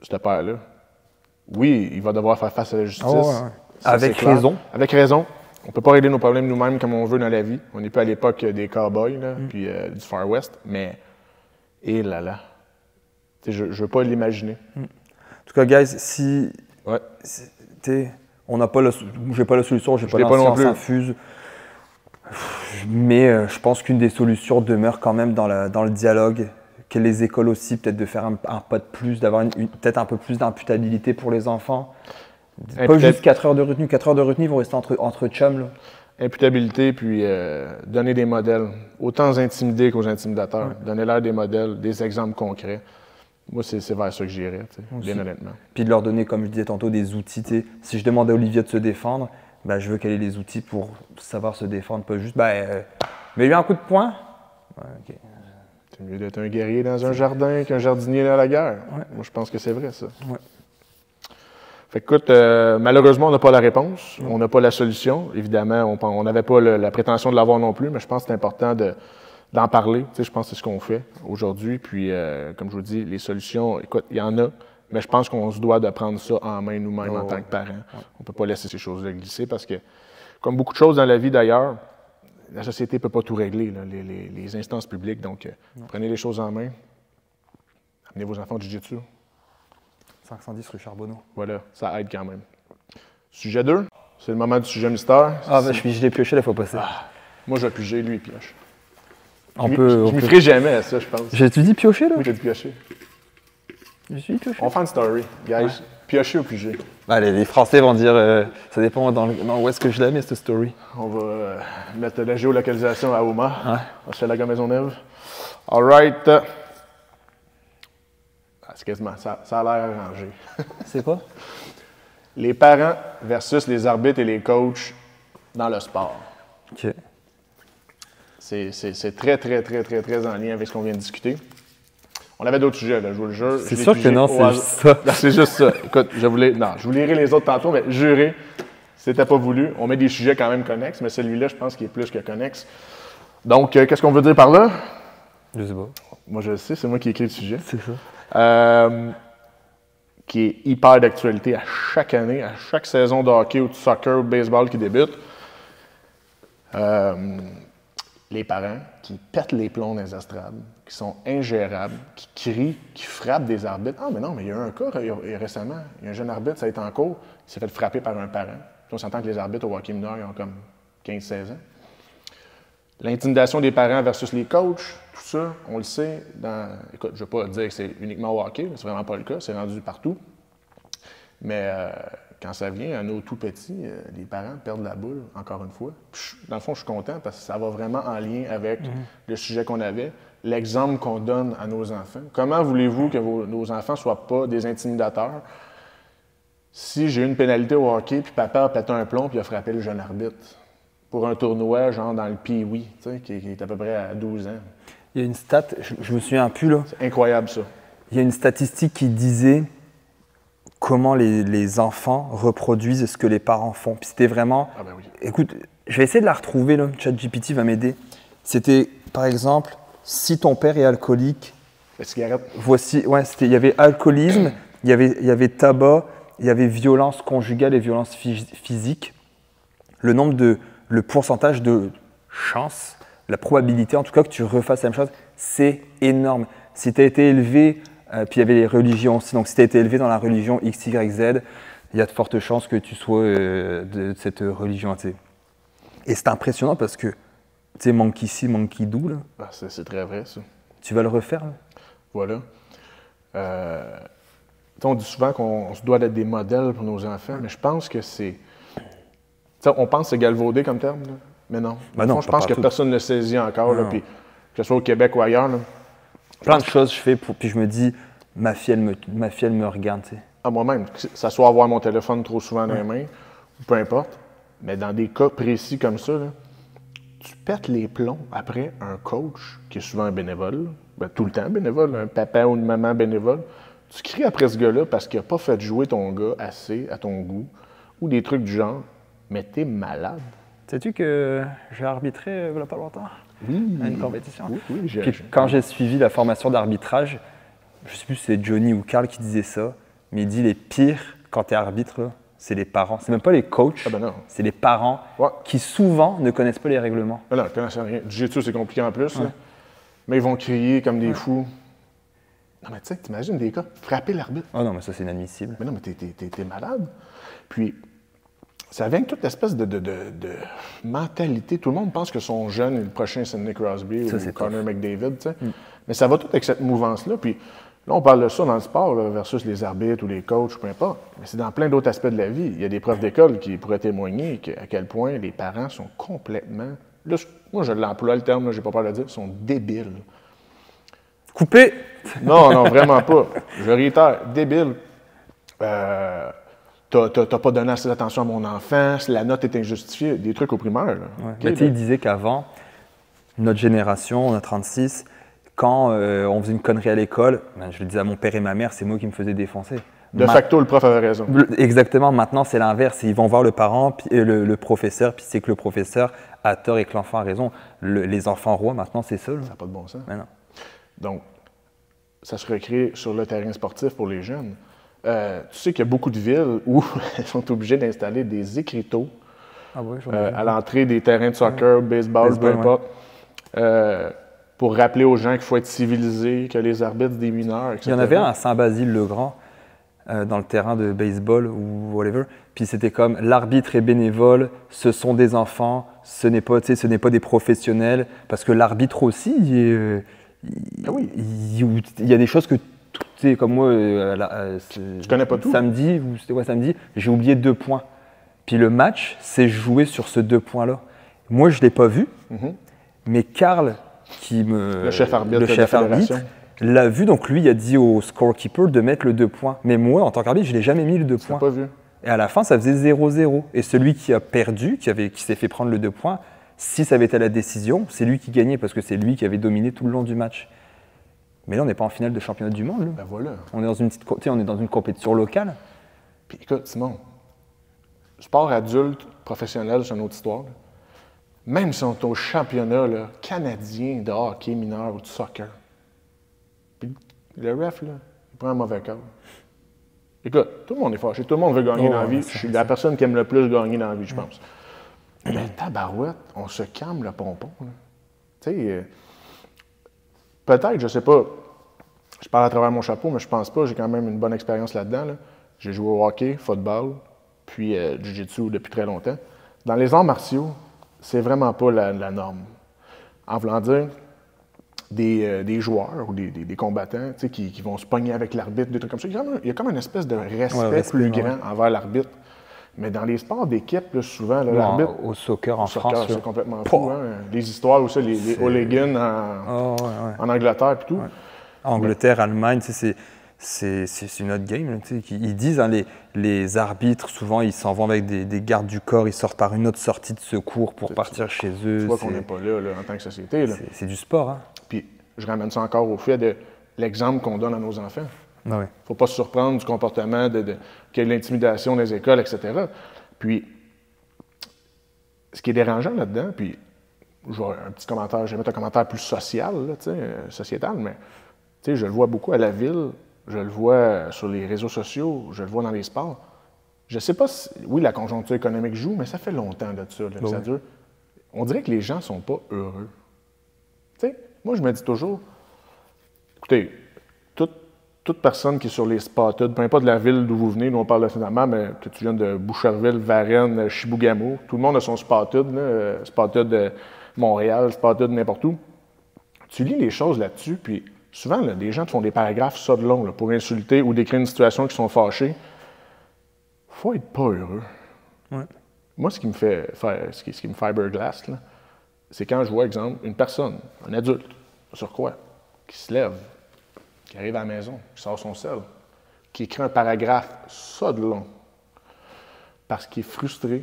ce père-là, oui, il va devoir faire face à la justice. Oh, ouais. Avec raison. Avec raison. On ne peut pas régler nos problèmes nous-mêmes comme on veut dans la vie. On n'est pas à l'époque des cowboys, puis du Far West, mais et là. Je ne veux pas l'imaginer. En tout cas, guys, si on n'a pas j'ai pas la solution, j'ai pas la science infuse, mais je pense qu'une des solutions demeure quand même dans le dialogue, que les écoles aussi, peut-être de faire un pas de plus, d'avoir peut-être un peu plus d'imputabilité pour les enfants. Pas juste 4 heures de retenue. 4 heures de retenue, ils vont rester entre chums. Là. Imputabilité, puis donner des modèles, autant aux intimidés qu'aux intimidateurs. Donner-leur des modèles, des exemples concrets. Moi, c'est vers ça que j'irais, bien honnêtement. Puis de leur donner, comme je disais tantôt, des outils. Si je demande à Olivier de se défendre, ben, je veux qu'elle ait les outils pour savoir se défendre, pas juste, mets-lui un coup de poing. Ouais, okay. C'est mieux d'être un guerrier dans un jardin qu'un jardinier dans la guerre. Ouais. Moi, je pense que c'est vrai, ça. Ouais. Fait que, écoute, malheureusement, on n'a pas la réponse, on n'a pas la solution. Évidemment, on n'avait pas la prétention de l'avoir non plus, mais je pense que c'est important d'en parler. Tu sais, je pense que c'est ce qu'on fait aujourd'hui. Puis, comme je vous dis, les solutions, écoute, il y en a, mais je pense qu'on se doit de prendre ça en main nous-mêmes en tant que parents. On ne peut pas laisser ces choses-là glisser parce que, comme beaucoup de choses dans la vie d'ailleurs, la société ne peut pas tout régler, là, les instances publiques. Donc, prenez les choses en main. Amenez vos enfants au jiu-jitsu. 510 rue Charbonneau. Voilà, ça aide quand même. Sujet 2, c'est le moment du sujet mystère. Ah, ben, je l'ai pioché la fois passée. Moi, je vais piger, lui, il pioche. Je ne ferai jamais à ça, je pense. J'ai-tu dit piocher, là? Oui, j'ai dit piocher. Je suis pioché. On fait une story, guys. Piocher ou piger? Allez, les Français vont dire, ça dépend dans où est-ce que je la mets, cette story. On va mettre la géolocalisation à Ouma. Ouais. On se fait la Maisonneuve. All right. C'est quasiment, ça a l'air arrangé. C'est quoi? Les parents versus les arbitres et les coachs dans le sport. OK. C'est très, très, très, très, très en lien avec ce qu'on vient de discuter. On avait d'autres sujets, là, je vous le jure. C'est sûr que non, c'est juste ça. Non, c'est juste ça. Écoute, je vous lirai les autres tantôt, mais juré, c'était pas voulu. On met des sujets quand même connexes, mais celui-là, je pense qu'il est plus que connexe. Donc, qu'est-ce qu'on veut dire par là? Je sais pas. Moi, je le sais, c'est moi qui ai écrit le sujet. C'est ça. Qui est hyper d'actualité à chaque année, à chaque saison de hockey ou de soccer ou de baseball qui débute. Les parents qui pètent les plombs dans les estrades, qui sont ingérables, qui crient, qui frappent des arbitres. Ah, mais non, mais il y a eu un cas récemment. Il y a un jeune arbitre, ça a été en cours, il s'est fait frapper par un parent. Puis on s'entend que les arbitres au hockey mineur, ils ont comme 15-16 ans. L'intimidation des parents versus les coachs, tout ça, on le sait. Écoute, je ne veux pas dire que c'est uniquement au hockey, c'est vraiment pas le cas, c'est rendu partout. Mais quand ça vient à nos tout petits, les parents perdent la boule, encore une fois. Puis, dans le fond, je suis content parce que ça va vraiment en lien avec le sujet qu'on avait, l'exemple qu'on donne à nos enfants. Comment voulez-vous que nos enfants ne soient pas des intimidateurs? Si j'ai une pénalité au hockey, puis papa a pété un plomb puis a frappé le jeune arbitre pour un tournoi, genre dans le Pee-Wee, qui est à peu près à 12 ans. Il y a une stat, je me souviens plus là. C'est incroyable ça. Il y a une statistique qui disait comment les enfants reproduisent ce que les parents font. Puis c'était vraiment... Ah ben oui. Écoute, je vais essayer de la retrouver, là. ChatGPT va m'aider. C'était, par exemple, si ton père est alcoolique... La cigarette. Voici, ouais, il y avait alcoolisme, il y avait tabac, il y avait violence conjugale et violence physique. Le pourcentage de chance, la probabilité en tout cas que tu refasses la même chose, c'est énorme. Si tu as été élevé, puis il y avait les religions aussi, donc si tu as été élevé dans la religion X, Y, Z, il y a de fortes chances que tu sois de cette religion. T'sais. Et c'est impressionnant parce que, tu sais, monkey see, monkey do, là. Ah, c'est très vrai ça. Tu vas le refaire, là? Voilà. On dit souvent qu'on se doit d'être des modèles pour nos enfants, mais je pense que c'est... on pense que c'est galvaudé comme terme, là. Mais non. Ben non, je pense que personne ne le saisit encore, là, puis, que ce soit au Québec ou ailleurs. Là, plein de choses je fais, puis je me dis, ma fille, elle me regarde. Tu sais. À moi-même, que ça soit avoir mon téléphone trop souvent dans les mains, ou peu importe, mais dans des cas précis comme ça, là, tu pètes les plombs après un coach qui est souvent un bénévole, ben, tout le temps bénévole, un papa ou une maman bénévole. Tu cries après ce gars-là parce qu'il n'a pas fait jouer ton gars assez à ton goût, ou des trucs du genre, mais t'es malade. Sais-tu que j'ai arbitré il n'y a pas longtemps à une compétition? Oui, quand j'ai suivi la formation d'arbitrage, je ne sais plus si c'est Johnny ou Carl qui disait ça, mais il dit les pires quand tu es arbitre, c'est les parents. C'est même pas les coachs, c'est les parents qui souvent ne connaissent pas les règlements. Non, ils ne connaissent rien. Du jiu-jitsu, c'est compliqué en plus, là. Mais ils vont crier comme des fous. Non, mais tu sais, t'imagines des gars frapper l'arbitre. Oh non, mais ça, c'est inadmissible. Mais non, mais t'es malade. Puis, ça vient avec toute espèce de mentalité. Tout le monde pense que son jeune est le prochain Sidney Crosby ou Connor McDavid, tu sais. Mais ça va tout avec cette mouvance-là. Puis, Là, on parle de ça dans le sport, là, versus les arbitres ou les coachs, peu importe. Mais c'est dans plein d'autres aspects de la vie. Il y a des profs d'école qui pourraient témoigner à quel point les parents sont complètement... Là, moi, je l'emploie le terme, je n'ai pas peur de le dire, sont débiles. Coupé! Non, non, vraiment pas. Je réitère, débile. T'as pas donné assez d'attention à mon enfant, la note est injustifiée, des trucs au primaire. Là. Ouais. Okay, il disait qu'avant, notre génération, on a 36, quand on faisait une connerie à l'école, je le disais à mon père et ma mère, c'est moi qui me faisais défoncer. De facto, le prof avait raison. Exactement, maintenant c'est l'inverse. Ils vont voir le parent, le professeur, puis c'est que le professeur a tort et que l'enfant a raison. Les enfants rois, maintenant c'est ça. Ça n'a pas de bon sens. Mais non. Donc, ça se recrée sur le terrain sportif pour les jeunes. Tu sais qu'il y a beaucoup de villes où elles sont obligées d'installer des écriteaux à l'entrée des terrains de soccer, baseball, peu importe, pour rappeler aux gens qu'il faut être civilisé, que les arbitres des mineurs, etc. Il y en avait un à Saint-Basile-le-Grand, dans le terrain de baseball ou whatever, puis c'était comme l'arbitre est bénévole, ce sont des enfants, ce n'est pas des professionnels, parce que l'arbitre aussi, il y a des choses que, tu sais, comme moi, je connais pas tout. Samedi, j'ai oublié 2 points. Puis le match s'est joué sur ce 2 points-là. Moi, je ne l'ai pas vu, mais Karl, le chef arbitre, l'a vu, donc lui, il a dit au scorekeeper de mettre le 2 points. Mais moi, en tant qu'arbitre, je ne l'ai jamais mis le 2 points. Pas vu. Et à la fin, ça faisait 0-0. Et celui qui a perdu, qui s'est fait prendre le 2 points, si ça avait été à la décision, c'est lui qui gagnait parce que c'est lui qui avait dominé tout le long du match. Mais là, on n'est pas en finale de championnat du monde. Là. Ben voilà. On est dans une compétition locale. Puis écoute, Simon, sport adulte, professionnel, c'est une autre histoire. Là. Même si on est au championnat là, canadien de hockey mineur ou de soccer, puis le ref, là, il prend un mauvais call. Écoute, tout le monde est fâché, tout le monde veut gagner dans la vie. Je suis la personne qui aime le plus gagner dans la vie, je pense. Mais tabarouette, on se calme le pompon. Tu sais, peut-être, je sais pas, je parle à travers mon chapeau, mais je pense pas, j'ai quand même une bonne expérience là-dedans. Là. J'ai joué au hockey, football, puis jiu-jitsu depuis très longtemps. Dans les arts martiaux, c'est vraiment pas la norme. En voulant dire, des joueurs ou des combattants qui vont se pogner avec l'arbitre, des trucs comme ça, il y a comme une espèce de respect plus grand envers l'arbitre. Mais dans les sports d'équipe, là, souvent, là, l'arbitre... Au soccer en France, c'est complètement fou. Hein? Les histoires où ça, les hooligans en Angleterre et tout. Ouais. Angleterre, Allemagne, c'est une autre game. Là, ils disent, hein, les arbitres, souvent, ils s'en vont avec des gardes du corps, ils sortent par une autre sortie de secours pour partir chez eux. Tu vois qu'on n'est pas là en tant que société. C'est du sport. Hein? Puis je ramène ça encore au fait de l'exemple qu'on donne à nos enfants. Il ne faut pas se surprendre du comportement, qu'il y ait de l'intimidation dans les écoles, etc. Puis, ce qui est dérangeant là-dedans, puis je vais un petit commentaire, je vais mettre un commentaire plus social, là, sociétal, mais je le vois beaucoup à la ville, je le vois sur les réseaux sociaux, je le vois dans les sports. Je ne sais pas si, oui, la conjoncture économique joue, mais ça fait longtemps de ça, là, que ça dure. On dirait que les gens ne sont pas heureux. T'sais, moi, je me dis toujours, écoutez, toute personne qui est sur les Spotted, peu importe de la ville d'où vous venez, nous on parle de Saint-Amand, mais que tu viennes de Boucherville, Varennes, Chibougamau, tout le monde a son Spotted, là, Spotted de Montréal, Spotted n'importe où. Tu lis les choses là-dessus, puis souvent, là, des gens te font des paragraphes ça de long là, pour insulter ou décrire une situation qui sont fâchés. Faut être pas heureux. Ouais. Moi, ce qui me fiberglass, c'est quand je vois, exemple, une personne, un adulte, sur quoi, qui se lève, qui arrive à la maison, qui sort son sel, qui écrit un paragraphe ça de long, parce qu'il est frustré,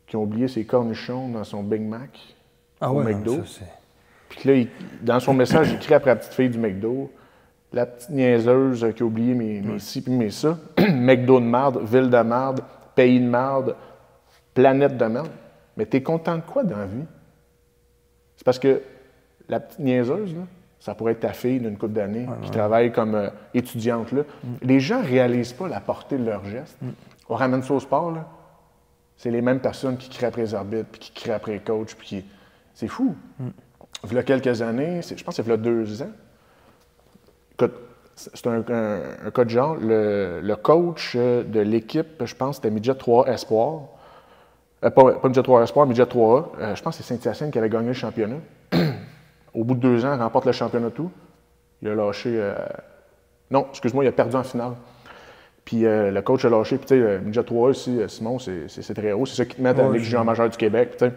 qu'il a oublié ses cornichons dans son Big Mac au McDo. Puis là, dans son message, il écrit après la petite fille du McDo, la petite niaiseuse qui a oublié mes ci puis mes ça, McDo de marde, ville de marde, pays de marde, planète de merde. Mais t'es content de quoi dans la vie? C'est parce que la petite niaiseuse, là, ça pourrait être ta fille d'une couple d'années qui travaille comme étudiante. Là. Les gens ne réalisent pas la portée de leurs gestes. On ramène ça au sport. Là. C'est les mêmes personnes qui crient après les arbitres, puis qui crient après les coachs. Puis c'est fou. Il y a quelques années, je pense que c'est il y a 2 ans, c'est un cas de genre, le coach de l'équipe, je pense que c'était Midget 3 Espoir. Pas Midget 3 Espoir, Midget 3A. Je pense que c'est Saint-Hyacinthe qui avait gagné le championnat. Au bout de 2 ans, il remporte le championnat tout. Il a lâché Non, excuse-moi, il a perdu en finale. Puis le coach a lâché. Puis tu sais, Midget 3 aussi, Simon, c'est très haut. C'est ça qui te met dans la Ligue junior majeure du Québec. Tu sais.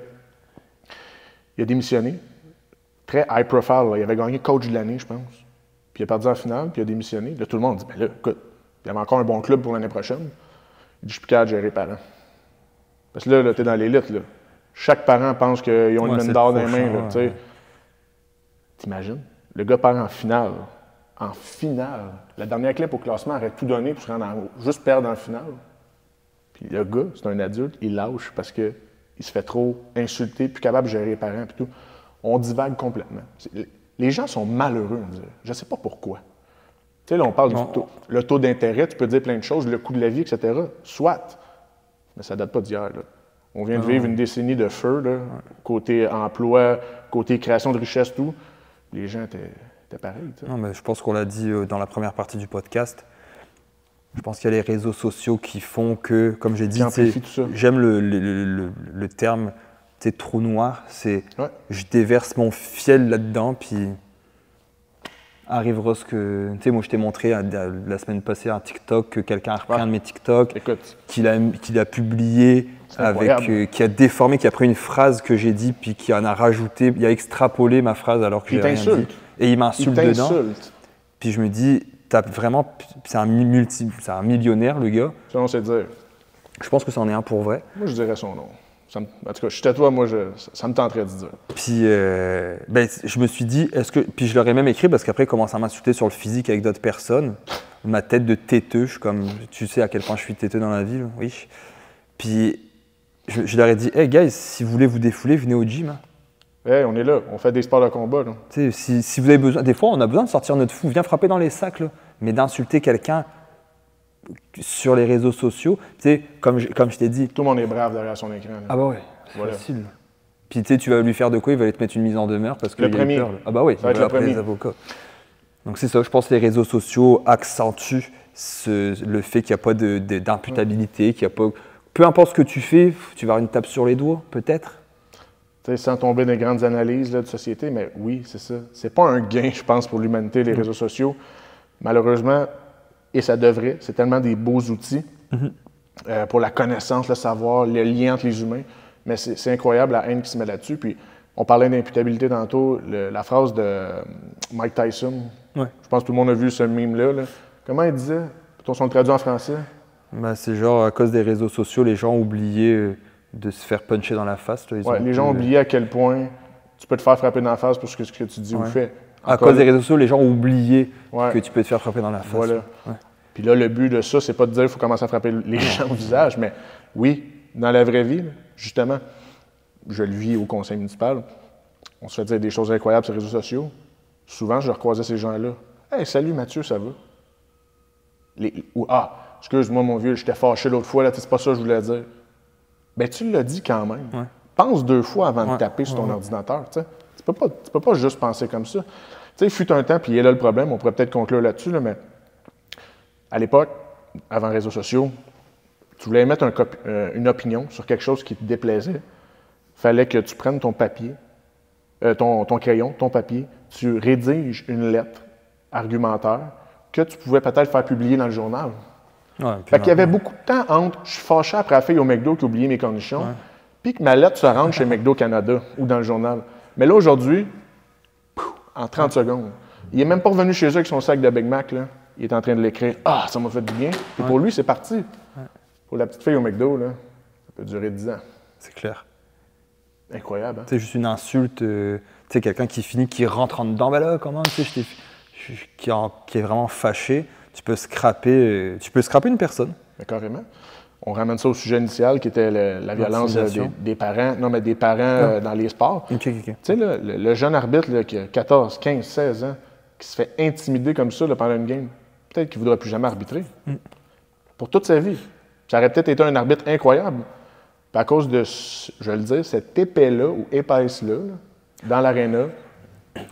Il a démissionné. Très high profile. Là. Il avait gagné coach de l'année, je pense. Puis il a perdu en finale, puis il a démissionné. Là, tout le monde dit, ben là, écoute, il y avait encore un bon club pour l'année prochaine. Il dit, je suis plus capable de gérer les parents. Parce que là tu es dans l'élite. Là. Chaque parent pense qu'ils ont une mine d'or dans les mains. Là, ouais. T'imagines? Le gars part en finale. En finale. La dernière clip au classement aurait tout donné pour se rendre en haut. Juste perdre en finale. Puis le gars, c'est un adulte, il lâche parce qu'il se fait trop insulter, plus capable de gérer les parents et tout. On divague complètement. Les gens sont malheureux, on dirait. Je ne sais pas pourquoi. Tu sais, là, on parle du taux. Le taux d'intérêt, tu peux dire plein de choses, le coût de la vie, etc. Soit. Mais ça ne date pas d'hier. Là. On vient de vivre une décennie de feu, là, côté emploi, côté création de richesse, tout. Les gens étaient pareils. Non, mais je pense qu'on l'a dit dans la première partie du podcast. Je pense qu'il y a les réseaux sociaux qui font que, comme j'ai dit, j'aime le terme trou noir. C'est je déverse mon fiel là-dedans, puis arrivera ce que. Tu sais, moi, je t'ai montré la semaine passée un TikTok que quelqu'un a repris un de mes TikTok, qu'il a publié, qui a déformé, qui a pris une phrase que j'ai dit, puis qui en a rajouté, il a extrapolé ma phrase alors que j'ai rien dit. Et il m'insulte dedans. Puis je me dis, t'as vraiment. C'est un millionnaire, le gars. Ça, on sait dire. Je pense que c'en est un pour vrai. Moi, je dirais son nom. En tout cas, je suis à toi, moi, ça me tenterait de dire. Puis, je me suis dit, puis je leur ai même écrit, parce qu'après, ils commencent à m'insulter sur le physique avec d'autres personnes. Ma tête de têteux, je suis comme, tu sais à quel point je suis têteux dans la vie, oui. Puis, je leur ai dit, hey guys, si vous voulez vous défouler, venez au gym. Hein. Hey, on est là, on fait des sports de combat. Là. Si vous avez besoin, des fois, on a besoin de sortir notre fou, viens frapper dans les sacs, là. Mais d'insulter quelqu'un sur les réseaux sociaux, tu sais, comme je t'ai dit. Tout le monde est brave derrière son écran. Là. Ah bah ouais, c'est facile. Puis tu sais, tu vas lui faire de quoi? Il va aller te mettre une mise en demeure parce qu'il a peur. Ah bah oui, ça va être après les avocats. Donc c'est ça, je pense que les réseaux sociaux accentuent le fait qu'il n'y a pas d'imputabilité, qu'il n'y a pas. Peu importe ce que tu fais, tu vas avoir une tape sur les doigts, peut-être. Tu sais, sans tomber dans les grandes analyses là, de société, mais oui, c'est ça. C'est pas un gain, je pense, pour l'humanité, les réseaux sociaux. Malheureusement, et ça devrait, c'est tellement des beaux outils pour la connaissance, le savoir, le lien entre les humains. Mais c'est incroyable la haine qui se met là-dessus. Puis on parlait d'imputabilité tantôt, la phrase de Mike Tyson. Ouais. Je pense que tout le monde a vu ce meme-là. Là. Comment il disait? Peut-on le traduit en français? Ben, c'est genre, à cause des réseaux sociaux, les gens ont oublié de se faire puncher dans la face. Là, les gens ont oublié à quel point tu peux te faire frapper dans la face pour ce que tu dis ou fais. À cause des réseaux sociaux, les gens ont oublié que tu peux te faire frapper dans la face. Voilà. Ouais. Puis là, le but de ça, c'est pas de dire qu'il faut commencer à frapper les gens au visage, mais oui, dans la vraie vie, justement, je le vis au conseil municipal, on se fait dire des choses incroyables sur les réseaux sociaux. Souvent, je recroisais ces gens-là. « Hey, salut Mathieu, ça va? » Ou « Ah, excuse-moi mon vieux, j'étais fâché l'autre fois, là, c'est pas ça que je voulais dire. » Ben tu l'as dit quand même. Ouais. Pense 2 fois avant de taper sur ton ordinateur, tu sais. Tu peux pas juste penser comme ça. Tu sais, il fut un temps, puis il est là le problème, on pourrait peut-être conclure là-dessus, là, mais à l'époque, avant les réseaux sociaux, tu voulais émettre une opinion sur quelque chose qui te déplaisait, il fallait que tu prennes ton papier, ton crayon, ton papier, tu rédiges une lettre argumentaire que tu pouvais peut-être faire publier dans le journal. Ouais, fait qu'il y avait beaucoup de temps entre « je suis fâché après la fille au McDo qui a oublié mes cornichons », puis que ma lettre se rende chez McDo Canada ou dans le journal. Mais là, aujourd'hui, en 30 secondes, il n'est même pas revenu chez eux avec son sac de Big Mac, là. Il est en train de l'écrire « Ah, ça m'a fait du bien ». Et pour lui, c'est parti. Ouais. Pour la petite fille au McDo, là, ça peut durer 10 ans. C'est clair. Incroyable, hein? C'est juste une insulte, tu sais, quelqu'un qui rentre en dedans, ben là, comment, tu sais, qui est vraiment fâché, tu peux scraper une personne. Mais carrément. On ramène ça au sujet initial qui était la violence des parents. Non, mais des parents dans les sports. Okay. Tu sais, le jeune arbitre là, qui a 14, 15, 16 ans, qui se fait intimider comme ça là, pendant une game, peut-être qu'il ne voudra plus jamais arbitrer. Pour toute sa vie. Ça aurait peut-être été un arbitre incroyable. Puis à cause de, je vais le dire, cette épée-là ou épaisse-là, dans l'aréna,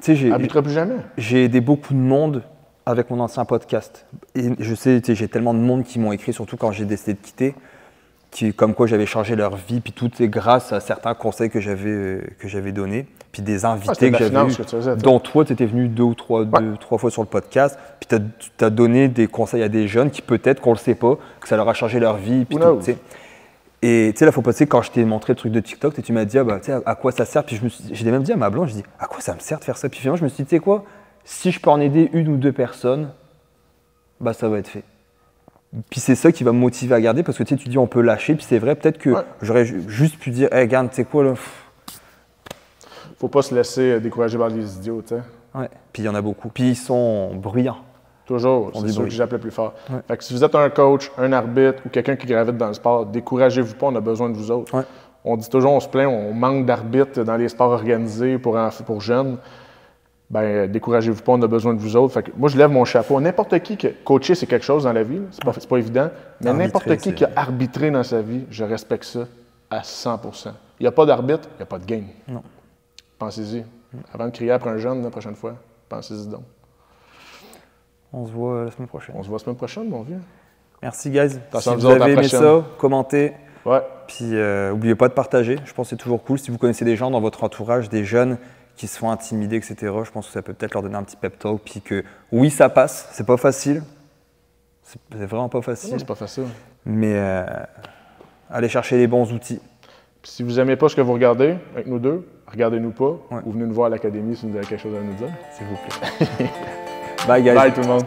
n'arbitera plus jamais. J'ai aidé beaucoup de monde avec mon ancien podcast. Et je sais, j'ai tellement de monde qui m'ont écrit, surtout quand j'ai décidé de quitter. comme quoi j'avais changé leur vie, puis tout est grâce à certains conseils que j'avais donnés, puis des invités que j'avais eu, dont toi, tu étais venu deux, trois fois sur le podcast, puis tu as donné des conseils à des jeunes qui peut-être qu'on le sait pas, que ça leur a changé leur vie, puis tout, t'sais. Et tu sais, là, faut pas, quand je t'ai montré le truc de TikTok, tu m'as dit, à quoi ça sert, puis j'ai même dit à ma blonde, je dis, à quoi ça me sert de faire ça, puis finalement, je me suis dit, tu sais quoi, si je peux en aider une ou deux personnes, bah ça va être fait. Puis c'est ça qui va me motiver à garder parce que tu dis on peut lâcher, puis c'est vrai, peut-être que j'aurais juste pu dire, hey, regarde, tu sais quoi là. Faut pas se laisser décourager par les idiots, tu sais. Ouais, puis il y en a beaucoup. Puis ils sont bruyants. Toujours, c'est sûr que j'appelle plus fort. Ouais. Fait que si vous êtes un coach, un arbitre ou quelqu'un qui gravite dans le sport, découragez-vous pas, on a besoin de vous autres. Ouais. On dit toujours, on se plaint, on manque d'arbitres dans les sports organisés pour jeunes. Ben, découragez-vous pas, on a besoin de vous autres. Fait que moi, je lève mon chapeau. N'importe qui, coacher, c'est quelque chose dans la vie, c'est pas évident, mais n'importe qui a arbitré dans sa vie, je respecte ça à 100%. Il n'y a pas d'arbitre, il n'y a pas de game. Non. Pensez-y. Avant de crier après un jeune la prochaine fois, pensez-y donc. On se voit la semaine prochaine. On se voit la semaine prochaine, mon vieux. Merci, guys. Si vous avez aimé ça, commentez. Ouais. Puis, n'oubliez pas de partager. Je pense que c'est toujours cool. Si vous connaissez des gens dans votre entourage, des jeunes qui se font intimider, etc., je pense que ça peut peut-être leur donner un petit pep talk. Puis que oui, ça passe. C'est pas facile. C'est vraiment pas facile. Non, c'est pas facile. Mais allez chercher les bons outils. Puis si vous n'aimez pas ce que vous regardez avec nous deux, regardez-nous pas. Ou venez nous voir à l'académie si vous avez quelque chose à nous dire. S'il vous plaît. Bye, guys. Bye, tout le monde.